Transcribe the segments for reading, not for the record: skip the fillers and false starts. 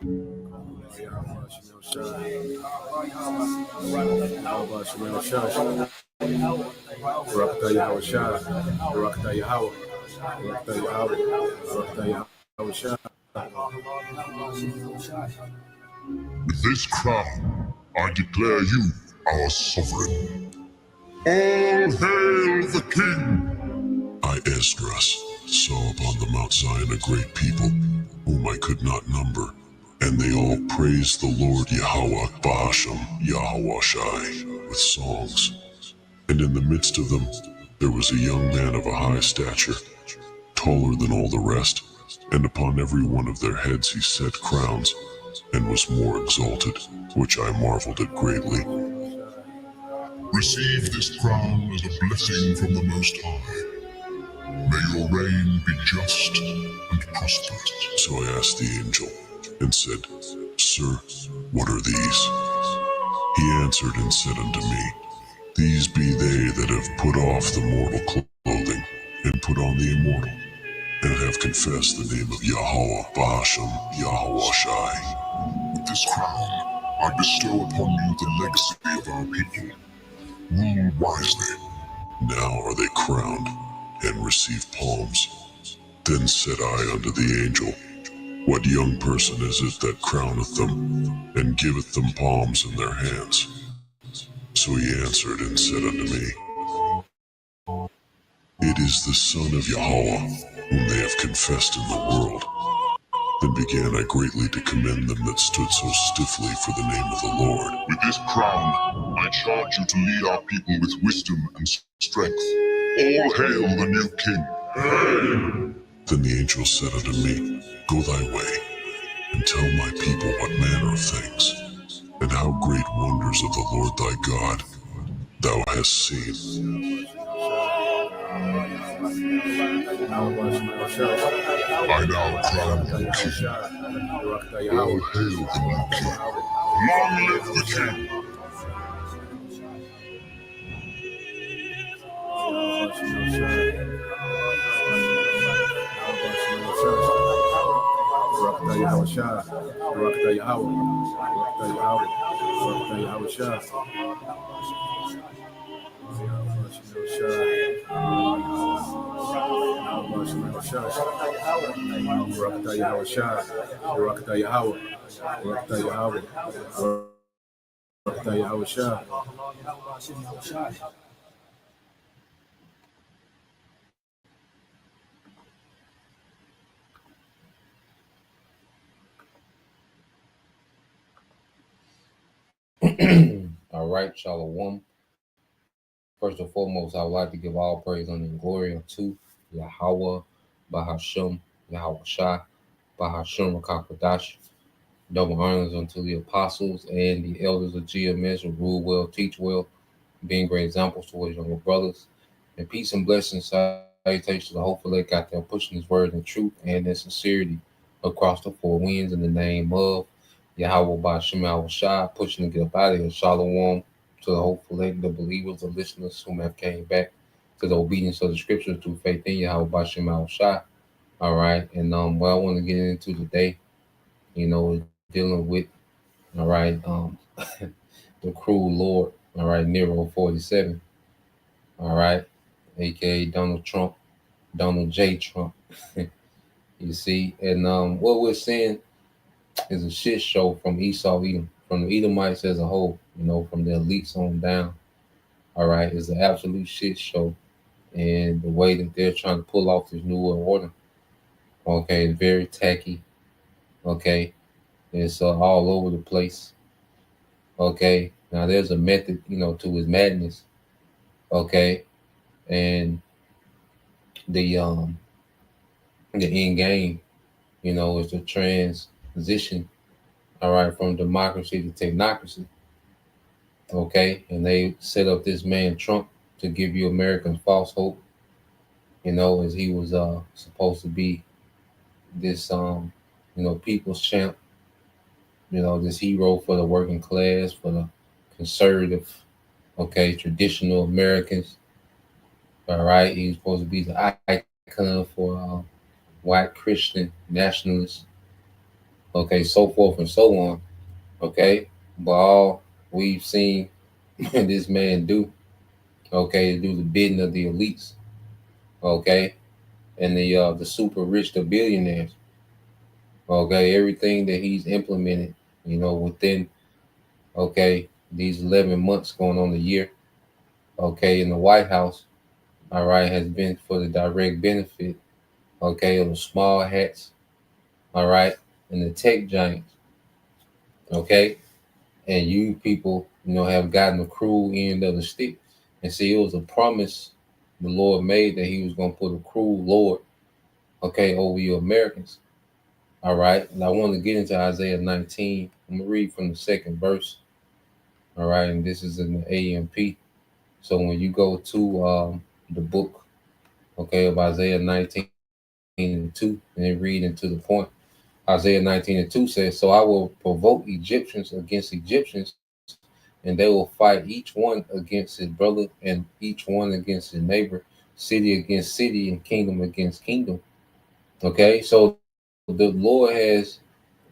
With this crown, I declare you our sovereign. All hail the king! I, Esdras, saw upon the Mount Zion a great people, whom I could not number, and they all praised the Lord Yahweh, Bahashem, Yahweh Shai, with songs. And in the midst of them, there was a young man of a high stature, taller than all the rest, and upon every one of their heads he set crowns, and was more exalted, which I marveled at greatly. Receive this crown as a blessing from the Most High. May your reign be just and prosperous. So I asked the angel, and said, Sir, what are these? He answered and said unto me, These be they that have put off the mortal clothing, and put on the immortal, and have confessed the name of Yahweh, Bahashem, Yahweh Shai. With this crown, I bestow upon you the legacy of our people. Rule wisely. Now are they crowned, and receive palms. Then said I unto the angel, What young person is it that crowneth them, and giveth them palms in their hands? So he answered and said unto me, It is the Son of Yahweh, whom they have confessed in the world. Then began I greatly to commend them that stood so stiffly for the name of the Lord. With this crown, I charge you to lead our people with wisdom and strength. All hail the new king. Hail! Then the angel said unto me, Go thy way, and tell my people what manner of things, and how great wonders of the Lord thy God thou hast seen. I now crown you king. All hail the new king. Long live the king! All right, Shalom. First and foremost, I would like to give all praise and glory unto Yahweh, Bahashem, Yahweh Shai, Bahashem Rakakadash. Double honors unto the apostles and the elders of GMS who rule well, teach well, being great examples to his younger brothers. And peace and blessings, salutations to the hopeful elect out there pushing his word in truth and in sincerity across the four winds in the name of Yahweh Bahashem Yahweh Shai, pushing to get up out of here. Shalom to the hopeful elect, the believers, the listeners whom have came back to the obedience of the scriptures through faith in Yahweh Bahashem Yahweh Shai. All right, and what I want to get into today, is dealing with, all right, the cruel Lord, all right, Nero 47, all right, aka Donald Trump, Donald J. Trump. You see, and what we're seeing is a shit show from Esau Edom, from the Edomites as a whole, from the elites on down. All right, it's an absolute shit show, and the way that they're trying to pull off this new world order, okay, very tacky. Okay, it's all over the place. Okay, now there's a method, to his madness. Okay, and the end game, is the transition. All right, from democracy to technocracy. Okay, and they set up this man Trump to give you Americans false hope. As he was supposed to be this people's champ. This hero for the working class, for the conservative, okay, traditional Americans. All right, he's supposed to be the icon for white Christian nationalists. okay, so forth and so on, okay. But all we've seen this man do, okay, do the bidding of the elites, okay, and the super rich, the billionaires, okay, everything that he's implemented, within, okay, these 11 months going on a year, okay, in the White House, all right, has been for the direct benefit, okay, of the small hats, all right, and the tech giants, okay, and you people, have gotten the cruel end of the stick. And see, it was a promise the Lord made that He was going to put a cruel Lord, okay, over you Americans. All right. And I want to get into Isaiah 19. I'm going to read from the second verse. All right. And this is in the AMP. So when you go to the book, okay, of Isaiah 19 and 2, and then read into the point, Isaiah 19 and 2 says, "So I will provoke Egyptians against Egyptians, and they will fight each one against his brother, and each one against his neighbor, city against city, and kingdom against kingdom." Okay, so the Lord has,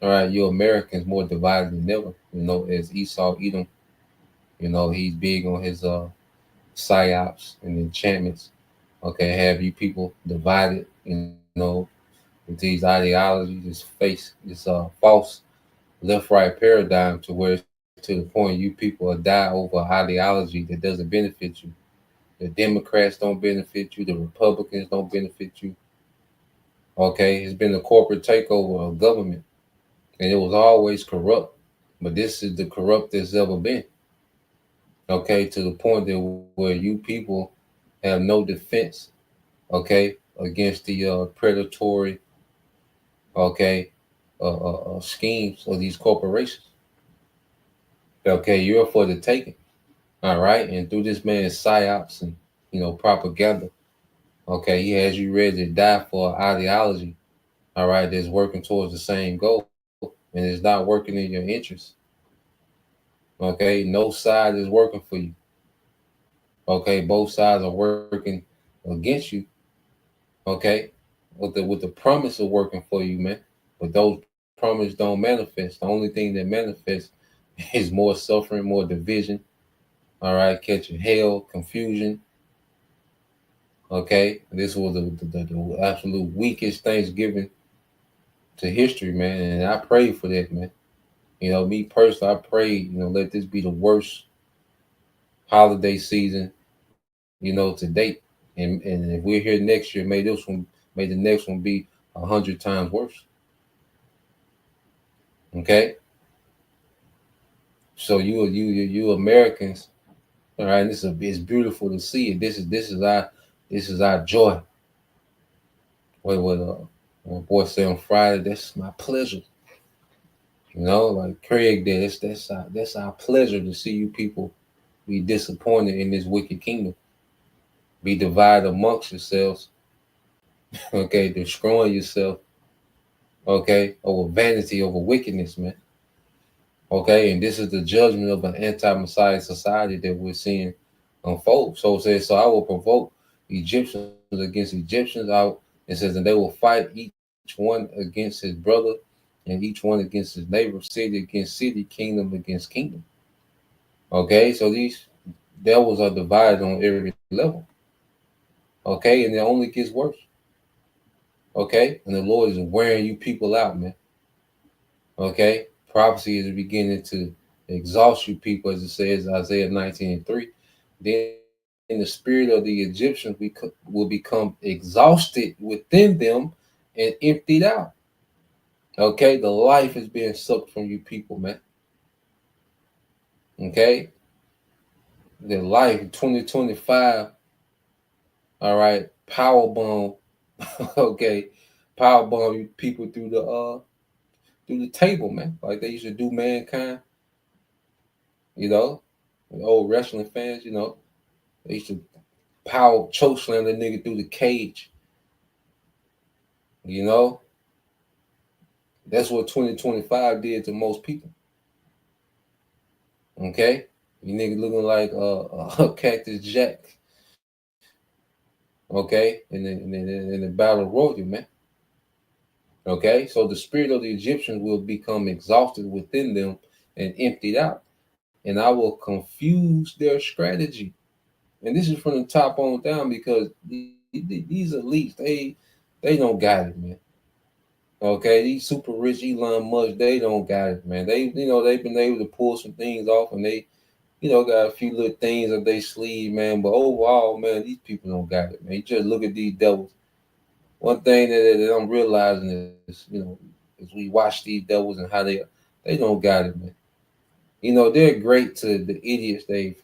all right, you Americans more divided than ever. As Esau, Edom, he's big on his psyops and enchantments. Okay, have you people divided, with these ideologies, this false left right paradigm to where it's to the point you people will die over ideology that doesn't benefit you. The Democrats don't benefit you, the Republicans don't benefit you. Okay, it's been a corporate takeover of government, and it was always corrupt. But this is the corrupt that's ever been. Okay, to the point that where you people have no defense. Okay, against the predatory, okay, schemes of these corporations. Okay, you're for the taking. All right, and through this man's psyops and propaganda. Okay, he has you ready to die for ideology. All right, that's working towards the same goal, and it's not working in your interest. Okay, no side is working for you. Okay, both sides are working against you. Okay, with the promise of working for you, man. But those promises don't manifest. The only thing that manifests is more suffering, more division. All right, catching hell, confusion. Okay, this was the absolute weakest Thanksgiving to history, man. And I prayed for that, man. Me personally, I prayed, let this be the worst holiday season, to date. And if we're here next year, may the next one be 100 times worse. Okay, so you Americans, all right. And it's beautiful to see it. This is our joy. What my boy said on Friday. That's my pleasure. Like Craig did. That's our pleasure to see you people be disappointed in this wicked kingdom, be divided amongst yourselves. Okay, destroying yourself. Okay, over vanity, over wickedness, man. Okay, and this is the judgment of an anti-Messiah society that we're seeing unfold. So it says, "So I will provoke Egyptians against Egyptians out," it says, "and they will fight each one against his brother, and each one against his neighbor, city against city, kingdom against kingdom." Okay, so these devils are divided on every level. Okay, and it only gets worse. Okay, and the Lord is wearing you people out, man. Okay, prophecy is beginning to exhaust you people, as it says Isaiah 19 and 3. Then the spirit of the Egyptians will become exhausted within them and emptied out. Okay, the life is being sucked from you people, man. Okay, the life 2025. All right, power bomb. Okay, power bomb you people through the table, man, like they used to do mankind. You know, the old wrestling fans. They used to power choke slam the nigga through the cage. You know, that's what 2025 did to most people. Okay, you niggas looking like Cactus Jack. Okay, in the battle royal, man. Okay, so the spirit of the Egyptians will become exhausted within them and emptied out, and I will confuse their strategy. And this is from the top on down because these elites, they don't got it, man. Okay, these super rich Elon Musk, they don't got it, man. They've been able to pull some things off, and they got a few little things up their sleeve, man. But overall, man, these people don't got it, man. You just look at these devils. One thing that I'm realizing is we watch these devils and how they don't got it, man. They're great to the idiots they've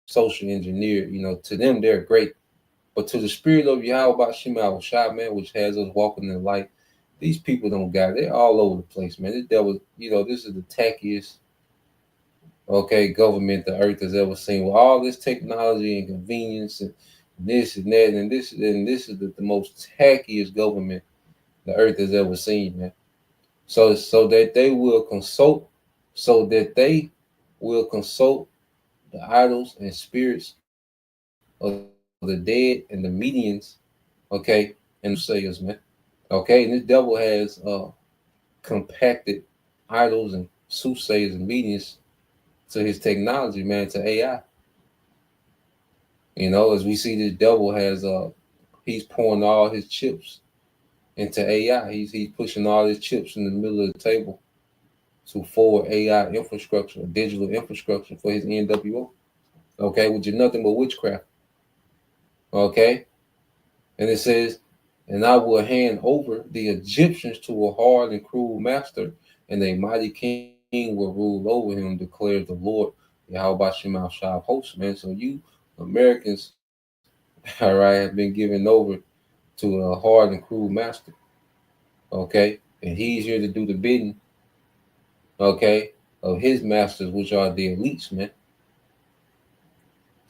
social engineered. To them they're great, but to the spirit of Yahweh Bashim Shah, man, which has us walking in light, these people don't got it. They're all over the place, man. This devil, this is the tackiest, okay, government the earth has ever seen with all this technology and convenience and this and that and this is the most tackiest government the earth has ever seen, man. So that they will consult, so that they will consult the idols and spirits of the dead and the medians, okay, and the soothsayers, man. Okay, and this devil has compacted idols and soothsayers and medians to his technology, man, to AI. As we see, this devil has he's pouring all his chips into AI. He's pushing all his chips in the middle of the table to forward AI infrastructure, digital infrastructure for his NWO. Okay, which is nothing but witchcraft. Okay, and it says, "And I will hand over the Egyptians to a hard and cruel master, and a mighty king will rule over him," declares the Lord, Yahweh Shema Shah of hosts, man. So you Americans, all right, have been given over to a hard and cruel master. Okay, and he's here to do the bidding, okay, of his masters, which are the elites, man.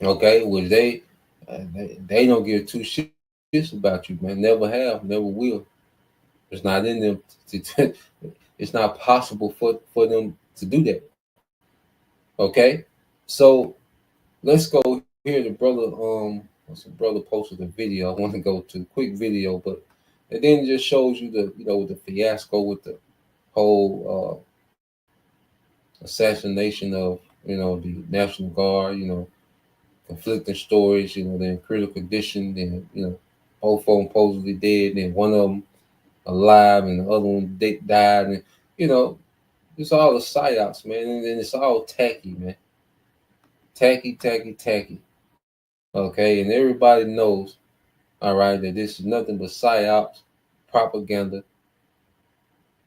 Okay, which they don't give two shits about you, man. Never have, never will. It's not in them to it's not possible for them to do that. Okay, so let's go here. The brother some brother posted a video. I want to go to quick video, but and then it just shows you the fiasco with the whole assassination of the National Guard. Conflicting stories. They're in critical condition. Then both of them supposedly dead. Then one of them alive, and the other one died. And you know, it's all the psyops, man, and it's all tacky, man. Tacky, tacky, tacky. Okay, and everybody knows, all right, that this is nothing but psyops, propaganda.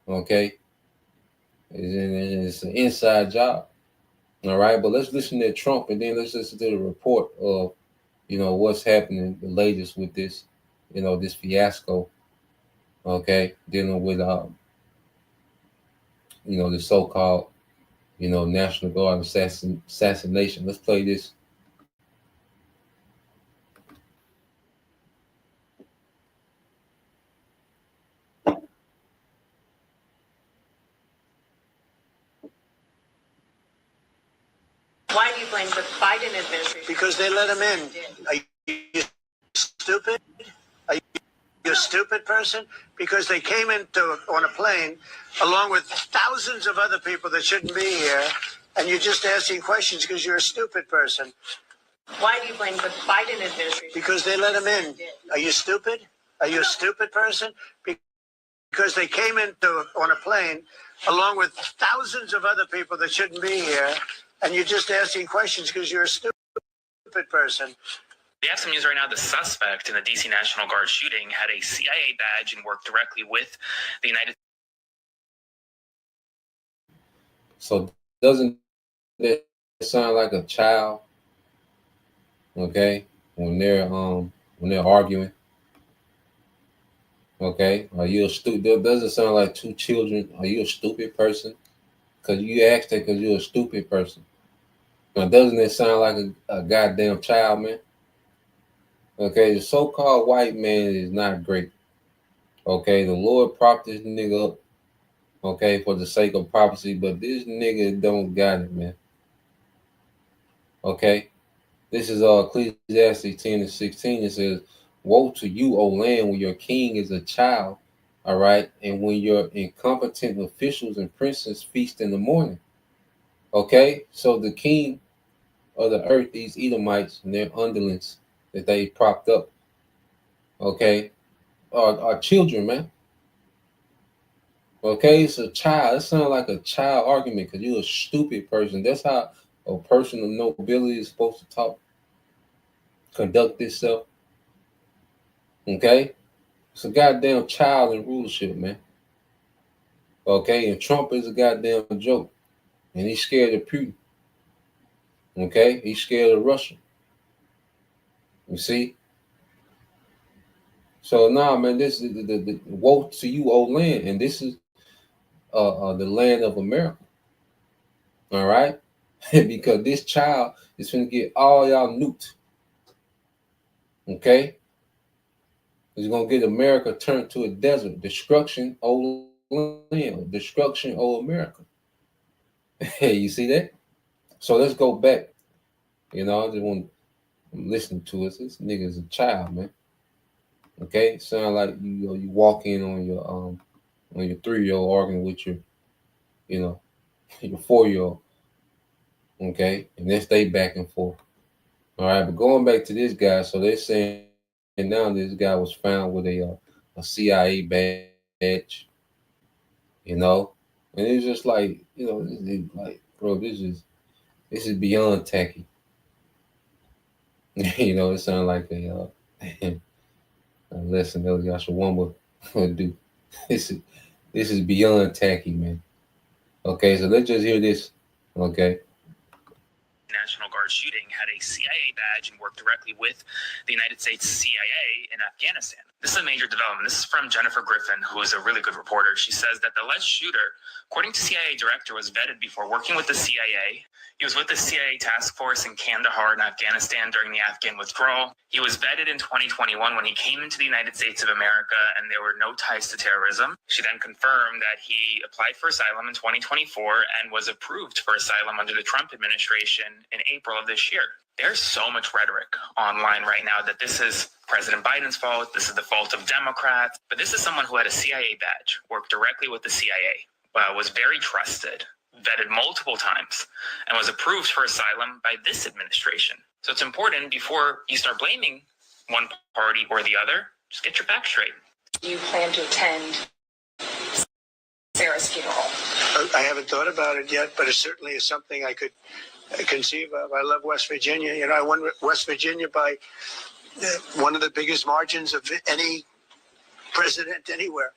Okay, it's an inside job. All right, but let's listen to Trump, and then let's listen to the report of what's happening, the latest with this, this fiasco. Okay, dealing with the so-called National Guard assassination. Let's play this. Why do you blame the Biden administration? Because they let him in. Are you stupid? Are you a stupid person? Because they came on a plane along with thousands of other people that shouldn't be here, and you're just asking questions because you're a stupid person. Why do you blame the Biden administration? Because they let him in. Are you stupid? Are you a stupid person? Because they came on a plane along with thousands of other people that shouldn't be here, and you're just asking questions because you're a stupid person. We have some news right now. The suspect in the DC National Guard shooting had a CIA badge and worked directly with the United So doesn't that sound like a child? Okay, when they're arguing. Okay, are you a stupid? Doesn't sound like two children. Are you a stupid person? Because you asked that because you're a stupid person. Now, doesn't it sound like a goddamn child, man? Okay, the so-called white man is not great. Okay, the Lord propped this nigga up. Okay, for the sake of prophecy, but this nigga don't got it, man. Okay, this is Ecclesiastes 10:16. It says, "Woe to you, O land, when your king is a child, all right, and when your incompetent officials and princes feast in the morning. Okay, so the king of the earth, these Edomites and their underlings that they propped up, okay, are children, man. Okay, it's a child. It sounds like a child argument because you're a stupid person. That's how a person of nobility is supposed to talk, conduct itself. Okay, it's a goddamn child in rulership, man. Okay, and Trump is a goddamn joke, and he's scared of Putin. Okay, he's scared of Russia. You see. So nah, man, this is the woe to you, old land, and this is the land of America. All right, because this child is going to get all y'all nuked. Okay, he's going to get America turned to a desert. Destruction, old land. Destruction, old America. Hey, you see that? So let's go back. You know, I just want to listen to us. This nigga's a child, man. Okay, sound like you walk in on your 3-year-old arguing with your, you know, your 4-year-old. Okay, and then stay back and forth. All right, but going back to this guy, so they're saying now this guy was found with a CIA badge, you know, and it's just like, you know, like, bro, this is beyond tacky. You know, it sounds like a lesson that Yashawamba would do. This is beyond tacky, man. Okay, so let's just hear this. Okay. National Guard shooting had a CIA badge and worked directly with the United States CIA in Afghanistan. This is a major development. This is from Jennifer Griffin, who is a really good reporter. She says that the alleged shooter, according to CIA director, was vetted before working with the CIA. He was with the CIA task force in Kandahar in Afghanistan during the Afghan withdrawal. He was vetted in 2021 when he came into the United States of America and there were no ties to terrorism. She then confirmed that he applied for asylum in 2024 and was approved for asylum under the Trump administration in April of this year. There's so much rhetoric online right now that this is President Biden's fault, this is the fault of Democrats, but this is someone who had a CIA badge, worked directly with the CIA, was very trusted, vetted multiple times, and was approved for asylum by this administration. So it's important before you start blaming one party or the other, just get your facts straight. You plan to attend Sarah's funeral? I haven't thought about it yet, but it certainly is something I could conceive of. I love West Virginia. You know, I won West Virginia by one of the biggest margins of any president anywhere.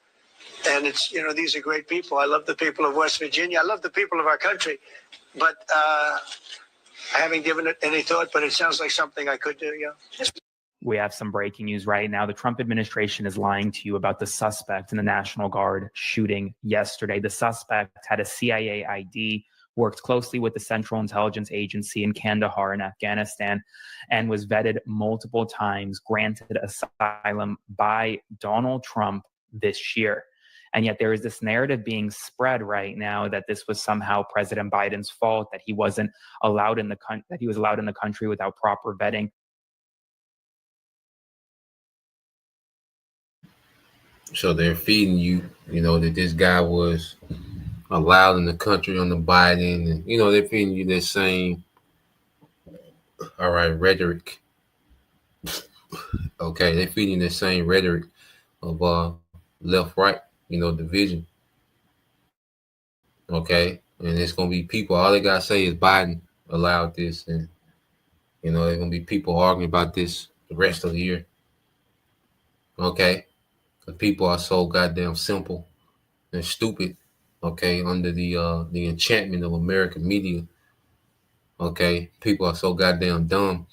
And it's, you know, these are great people. I love the people of West Virginia. I love the people of our country. But I haven't given it any thought, but it sounds like something I could do, yeah. We have some breaking news right now. The Trump administration is lying to you about the suspect in the National Guard shooting yesterday. The suspect had a CIA ID, worked closely with the Central Intelligence Agency in Kandahar in Afghanistan, and was vetted multiple times, granted asylum by Donald Trump this year. And yet there is this narrative being spread right now that this was somehow President Biden's fault, that he wasn't allowed in the that he was allowed in the country without proper vetting. So they're feeding you, you know, that this guy was allowed in the country under Biden, and you know they're feeding you that same, all right, rhetoric. Okay, they're feeding the same rhetoric of left right, you know, division. Okay, and it's gonna be people. All they gotta say is Biden allowed this, and you know there's gonna be people arguing about this the rest of the year. Okay, the people are so goddamn simple and stupid. Okay, under the enchantment of American media. Okay, people are so goddamn dumb.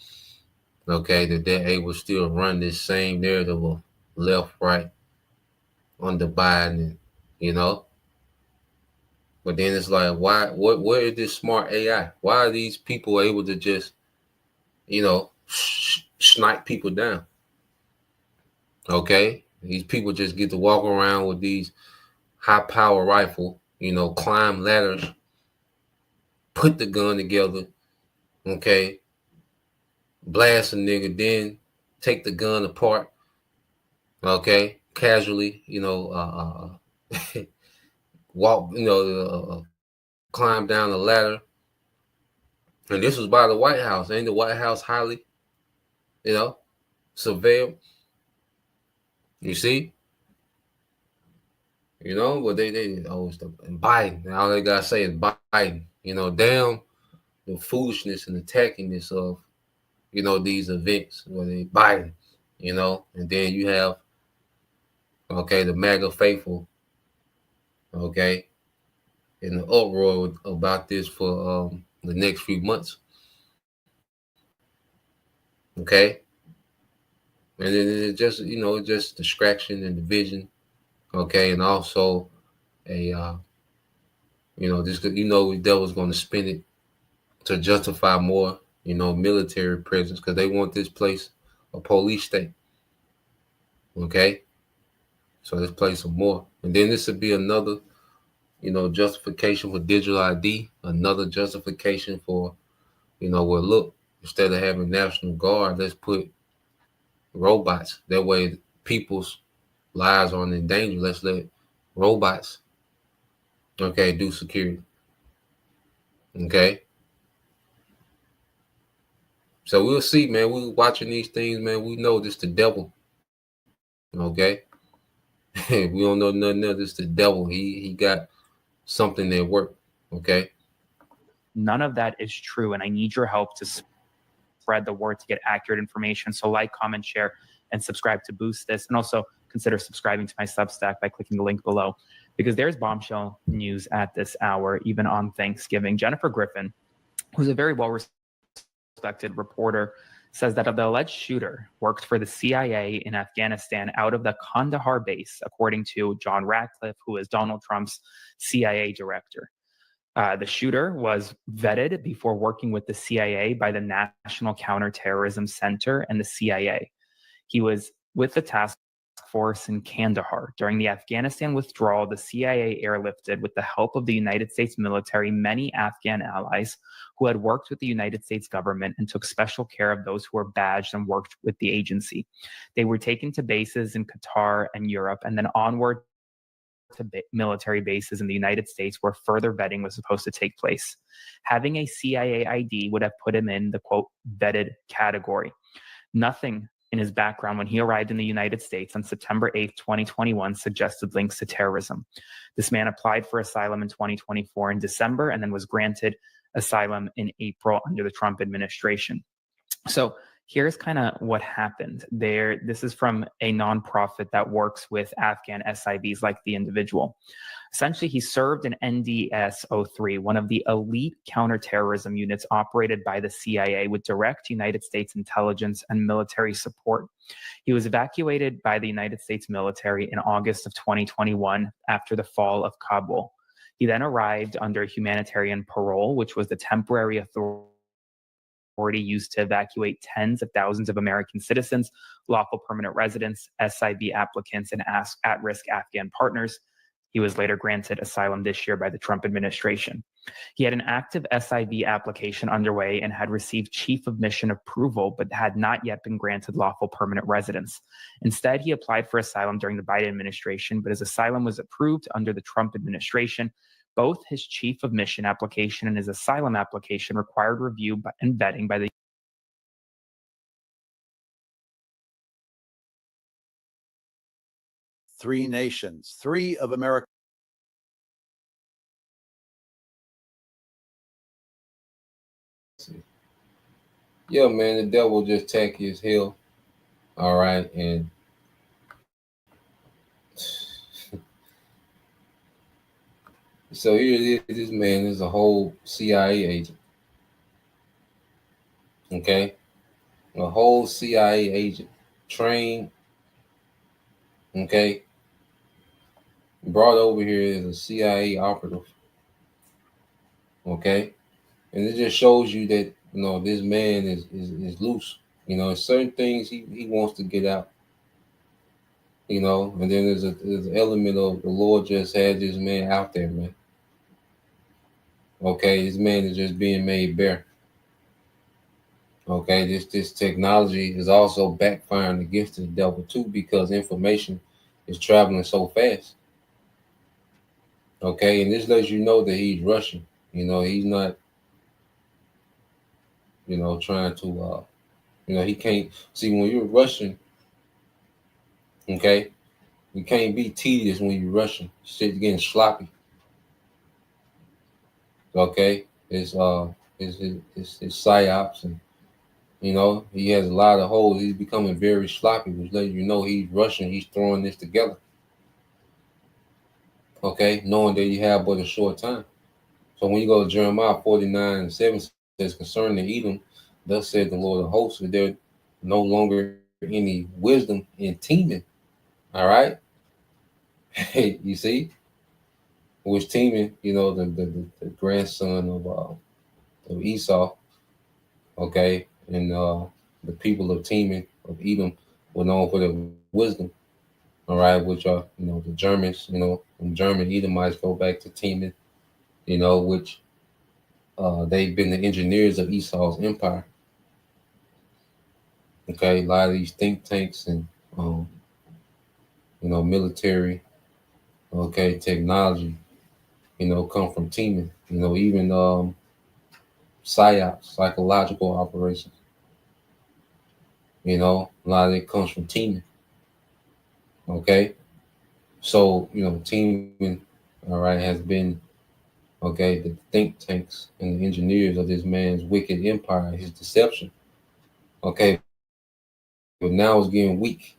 Okay, that they're able to still run this same narrative of left, right, under Biden, you know. But then it's like, why? Where is this smart AI? Why are these people able to just, you know, snipe people down? Okay, these people just get to walk around with these high power rifle, you know, climb ladders, put the gun together, okay, blast a nigga, then take the gun apart, okay, casually, walk, climb down the ladder. And this was by the White House. Ain't the White House highly, surveilled? You see? But they always Biden. All they gotta say is Biden. Damn the foolishness and the tackiness of, these events where they Biden, and then you have, the MAGA faithful, in the uproar about this for the next few months. Okay. And then it's just, just distraction and division. Okay. And also just, the devil's going to spin it to justify more, military presence because they want this place a police state. Okay. So let's play some more. And then this would be another, justification for digital ID, another justification for, well, look, instead of having National Guard, let's put robots. That way people's lives aren't in danger. Let's let robots, do security. Okay. So we'll see, man. We're watching these things, man. We know this the devil. Okay. We don't know nothing else. It's the devil. He got something that work. Okay. None of that is true. And I need your help to spread the word to get accurate information. So like, comment, share, and subscribe to boost this. And also consider subscribing to my Substack by clicking the link below, because there's bombshell news at this hour, even on Thanksgiving. Jennifer Griffin, who's a very well-respected reporter, says that the alleged shooter worked for the CIA in Afghanistan out of the Kandahar base, according to John Ratcliffe, who is Donald Trump's CIA director. The shooter was vetted before working with the CIA by the National Counterterrorism Center and the CIA. He was with the task force in Kandahar. During the Afghanistan withdrawal, the CIA airlifted, with the help of the United States military, many Afghan allies who had worked with the United States government and took special care of those who were badged and worked with the agency. They were taken to bases in Qatar and Europe, and then onward to military bases in the United States where further vetting was supposed to take place. Having a CIA ID would have put him in the, quote, vetted category. Nothing in his background when he arrived in the United States on September 8th, 2021 suggested links to terrorism. This man applied for asylum in 2024 in December and then was granted asylum in April under the Trump administration. So here's kind of what happened there. This is from a nonprofit that works with Afghan SIVs like the individual. Essentially, he served in NDS-03, one of the elite counterterrorism units operated by the CIA with direct United States intelligence and military support. He was evacuated by the United States military in August of 2021 after the fall of Kabul. He then arrived under humanitarian parole, which was the temporary authority used to evacuate tens of thousands of American citizens, lawful permanent residents, SIV applicants, and at-risk Afghan partners. He was later granted asylum this year by the Trump administration. He had an active SIV application underway and had received Chief of Mission approval, but had not yet been granted lawful permanent residence. Instead, he applied for asylum during the Biden administration, but his asylum was approved under the Trump administration. Both his Chief of Mission application and his asylum application required review and vetting by the three nations, three of America. Yeah, man, the devil just tacky as hell. All right, and so here it is. This man is a whole CIA agent. Okay, a whole CIA agent, trained. Okay, brought over here as a CIA operative. Okay, and it just shows you that this man is loose. Certain things he wants to get out. And then there's an element of the Lord just had this man out there, man. Okay, this man is just being made bare. Okay, this technology is also backfiring against the devil too, because information is traveling so fast. Okay, and this lets you know that he's rushing. He's not, trying to, he can't see when you're rushing. Okay, you can't be tedious when you're rushing. Shit's getting sloppy. Okay, it's psyops, and he has a lot of holes. He's becoming very sloppy, which lets you know he's rushing. He's throwing this together. Okay, knowing that you have but a short time. So when you go to Jeremiah 49:7 says concerning Edom, thus said the Lord of hosts, that there no longer any wisdom in teaming. All right. Hey, you see, which teaming, the grandson of Esau, okay, and the people of teaming of Edom were known for their wisdom. All right, which are the Germans, and German Edomites go back to teaming, which they've been the engineers of Esau's empire. Okay, a lot of these think tanks and military, okay, technology, come from teaming. Even psyops, psychological operations. A lot of it comes from teaming. Okay, so teaming, all right, has been okay the think tanks and the engineers of this man's wicked empire, his deception. Okay, but now it's getting weak.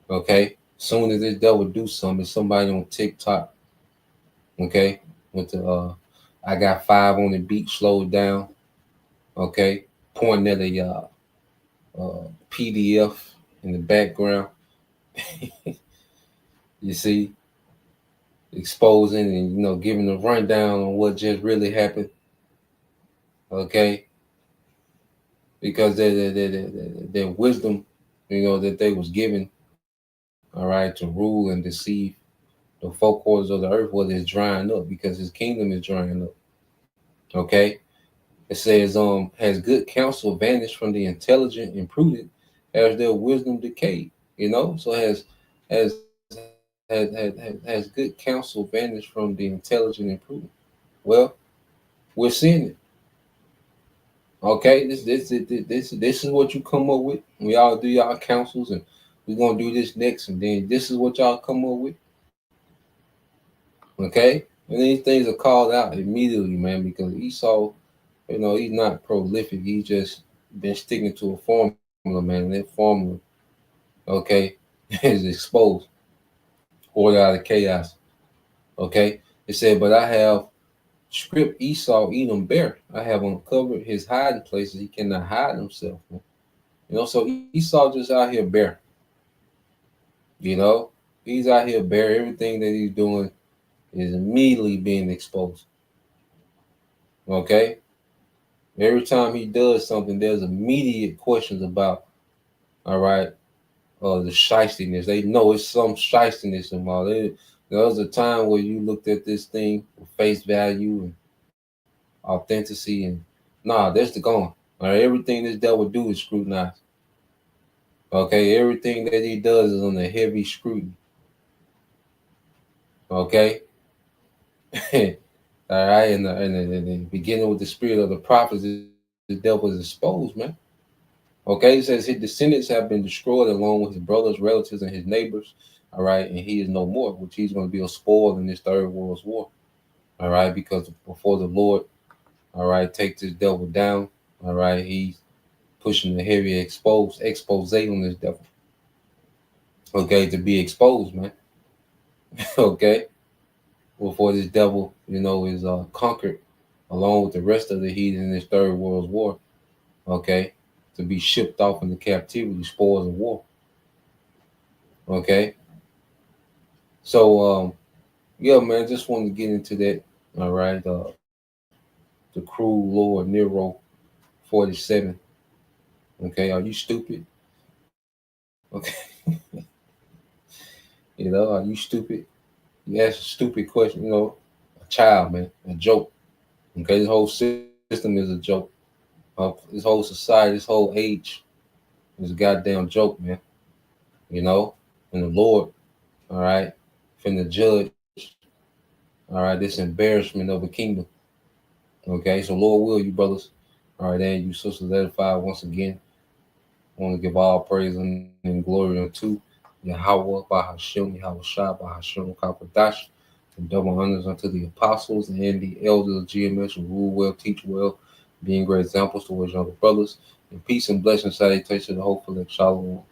Okay, soon as this devil do something, somebody on TikTok, okay, with the I got 5 on the beat, slowed down, okay, pointing at a PDF in the background, you see, exposing and giving a rundown on what just really happened, okay, because their wisdom, that they was given, all right, to rule and deceive the four quarters of the earth, whether it's drying up because his kingdom is drying up. Okay. It says, has good counsel vanished from the intelligent and prudent, has their wisdom decayed? So has has good counsel vanished from the intelligent and prudent? Well, we're seeing it. Okay, this is what you come up with. We all do y'all counsels, and we're gonna do this next, and then this is what y'all come up with. Okay, and these things are called out immediately, man, because Esau, he's not prolific. He's just been sticking to a formula, man. And that formula, okay, is exposed, order out of chaos. Okay, it said, but I have stripped Esau, Edom bare. I have uncovered his hiding places. He cannot hide himself, man. So Esau just out here bare. He's out here bare. Everything that he's doing is immediately being exposed. Okay, every time he does something, there's immediate questions about, all right, the shystiness. They know it's some shystiness involved. There was a time where you looked at this thing with face value and authenticity, and nah, that's the gone. All right, everything this devil do is scrutinized. Okay, everything that he does is under heavy scrutiny. Okay, all right, and beginning with the spirit of the prophets, the devil is exposed, man. Okay, it says his descendants have been destroyed along with his brothers, relatives, and his neighbors. All right, and he is no more, which he's going to be a spoil in this third world's war. All right, because before the Lord, all right, take this devil down. All right, he's pushing the heavy expose on this devil. Okay, to be exposed, man. Okay, before this devil, is conquered along with the rest of the heathen in this third world's war. Okay, to be shipped off into captivity, spoils of war. Okay, so yeah, man, just wanted to get into that. All right, the cruel Lord Nero 47. Okay, are you stupid? Okay, are you stupid? You ask a stupid question. A child, man, a joke. Okay, this whole system is a joke. This whole society, this whole age is a goddamn joke, man. And the Lord, all right, finna judge, all right, this embarrassment of a kingdom. Okay, so Lord will, you brothers, all right, and you sisters edified once again. I want to give all praise and glory unto Yahweh, Bahashem, Yahweh Shah, Bahashem, Kakwadash, and double honors unto the apostles and the elders of GMS who rule well, teach well, being great examples towards younger brothers. And peace and blessings, salutation, and hopefully, shalom.